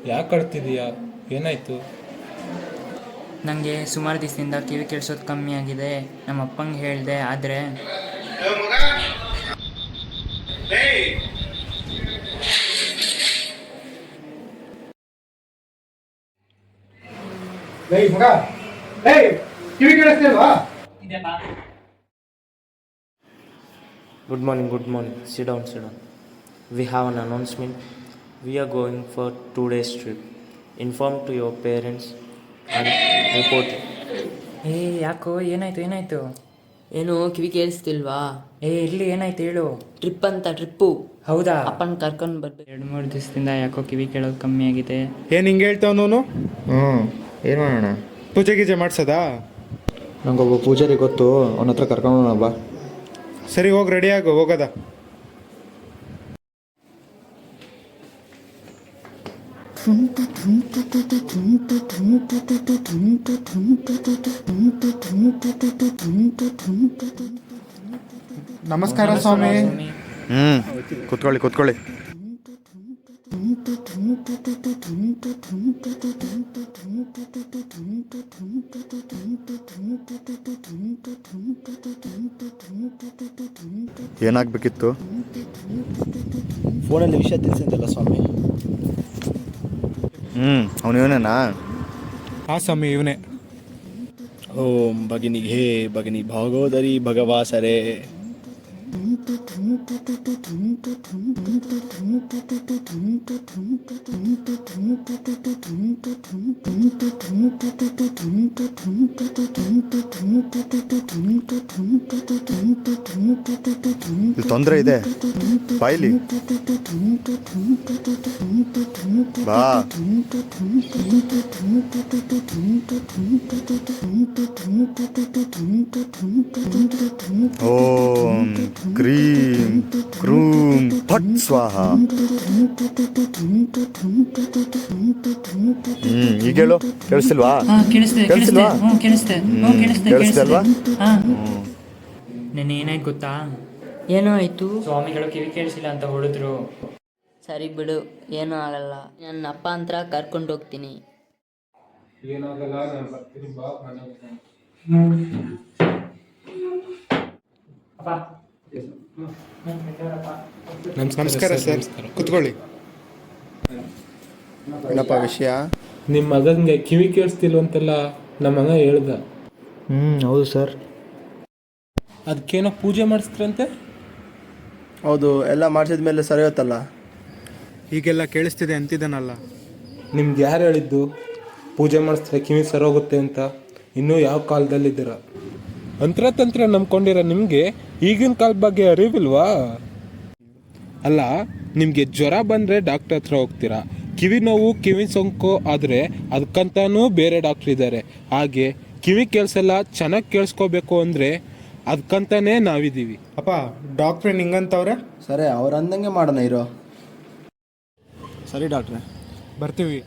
ಯಾಕೆ ಅಳ್ತಿದೀಯಾ? ಏನಾಯ್ತು? ನನಗೆ ಸುಮಾರು ದಿವಸದಿಂದ ಕಿವಿ ಕೇಳಿಸೋದು ಕಮ್ಮಿ ಆಗಿದೆ. ನಮ್ಮ ಅಪ್ಪಂಗೆ ಹೇಳಿದೆ, ಆದರೆ ಕಿವಿ ಕೇಳಿಸ್ತಿಲ್ವಾ? Good morning. Sit down. We have an announcement. We are going for 2 days trip. Inform to your parents and report it. ಯಾಕೋ ಏನಾಯ್ತು? ಏನು ಕಿವಿ ಕೇಳಿಸ್ತಿಲ್ವಾ? ಇರ್ಲಿ, ಏನಾಯ್ತು ಹೇಳು. ಟ್ರಿಪ್ಪು ಹೌದಾ? ಅಪ್ಪನ ಕರ್ಕೊಂಡು ಬರ್ಬೇಕು. 2-3 ದಿವಸದಿಂದ ಯಾಕೋ ಕಿವಿ ಕೇಳೋದು ಕಮ್ಮಿ ಆಗಿದೆ. ಏನು ಹಿಂಗೆ ಹೇಳ್ತಾವನು? ಏನು ಮಾಡೋಣ? ಪೂಜೆ ಗೀಜೆ ಮಾಡ್ಸೋದಾ? ನಂಗೊಬ್ಬ ಪೂಜಾರಿ ಗೊತ್ತು, ಅವನ ಹತ್ರ ಕರ್ಕೊಂಡು ಬಾ. ಸರಿ, ಹೋಗಿ ರೆಡಿ ಆಗು, ಹೋಗೋದ. ನಮಸ್ಕಾರ ಸ್ವಾಮಿ. ಕೂತ್ಕೊಳ್ಳಿ. ಏನಾಗಬೇಕಿತ್ತು? ಫೋನಲ್ಲಿ ವಿಷಯ ತಿಳಿಸಿದ್ದಲ್ಲ ಸ್ವಾಮಿ. ಅವನೇನಾ? ಹಾಂ ಸ್ವಾಮಿ, ಇವನೇ. ಓಂ ಭಗಿನಿಗೆ ಭಗಿನಿ ಭಾಗೋದರಿ ಭಗವಾಸರೇ. ತೊಂದರೆ ಇದೆ, ಬಾಯ್ಲಿ ಬಾ. ಓಂ ಕ್ರೀಂ ಕ್ರೂಂ ಫಟ್ ಸ್ವಾಹ. ಈಗ ಹೇಳು, ಕೇಳಿಸ್ತಿಲ್ವಾ? ಕೇಳಿಸ್ತಿಲ್ವಾ? ನೆನ್ನೆ ಏನಾಯ್ತು ಗೊತ್ತಾ? ಏನೋ ಆಯಿತು? ಸ್ವಾಮಿಗಳು ಕಿವಿ ಕೇಳಿಸಿಲ್ಲ ಅಂತ ಹೊಡೆದ್ರು. ಸರಿ ಬಿಡು, ಏನೂ ಆಗಲ್ಲ. ನನ್ನ ಅಪ್ಪ ಹತ್ರ ಕರ್ಕೊಂಡು ಹೋಗ್ತೀನಿ. ಏನಾಗಲ್ಲ, ನಾನು ಬರ್ತೀನಿ, ಬಾ ಮನೆಗೆ. ನಮಸ್ಕಾರ ಸರ್, ಕುತ್ಕೊಳ್ಳಿ. ಏನಪ್ಪ ವಿಷಯ? ನಿಮ್ಮ ಮಗನಿಗೆ ಕಿವಿ ಕೇಳಿಸ್ತಿಲ್ವಂತೆಲ್ಲ ನಮ್ಮ ಮಗ ಹೇಳ್ದ. ಹೌದು ಸರ್. ಅದಕ್ಕೇನೋ ಪೂಜೆ ಮಾಡಿಸ್ತ್ರಂತೆ? ಹೌದು, ಎಲ್ಲ ಮಾಡಿಸಿದ ಮೇಲೆ ಸರಿ ಹೋಯ್ತಲ್ಲ. ಈಗೆಲ್ಲ ಕೇಳಿಸ್ತಿದೆ ಅಂತಿದ್ದಾನಲ್ಲ. ನಿಮ್ಗೆ ಯಾರು ಹೇಳಿದ್ದು ಪೂಜೆ ಮಾಡಿಸಿದ್ರೆ ಕಿವಿ ಸರೋಗುತ್ತೆ ಅಂತ? ಇನ್ನೂ ಯಾವ ಕಾಲದಲ್ಲಿದ್ದೀರ? ತಂತ್ರ ನಂಬ್ಕೊಂಡಿರೋ ನಿಮಗೆ ಈಗಿನ ಕಾಲ ಬಗ್ಗೆ ಅರಿವಿಲ್ವಾ? ಅಲ್ಲ, ನಿಮಗೆ ಜ್ವರ ಬಂದರೆ ಡಾಕ್ಟರ್ ಹತ್ರ ಹೋಗ್ತೀರಾ, ಕಿವಿ ನೋವು ಕಿವಿ ಸೋಂಕು ಆದರೆ ಅದಕ್ಕಂತಾನೂ ಬೇರೆ ಡಾಕ್ಟ್ರ್ ಇದ್ದಾರೆ. ಹಾಗೆ ಕಿವಿ ಕೇಳಿಸಲ್ಲ, ಚೆನ್ನಾಗಿ ಕೇಳಿಸ್ಕೋಬೇಕು ಅಂದರೆ ಅದಕ್ಕಂತಾನೇ ನಾವಿದ್ದೀವಿ. ಅಪ್ಪ, ಡಾಕ್ಟ್ರೇ ನಿಂಗಂತವ್ರೆ? ಸರಿ, ಅವ್ರು ಅಂದಂಗೆ ಮಾಡೋಣ ಇರೋ. ಸರಿ ಡಾಕ್ಟ್ರೆ, ಬರ್ತೀವಿ.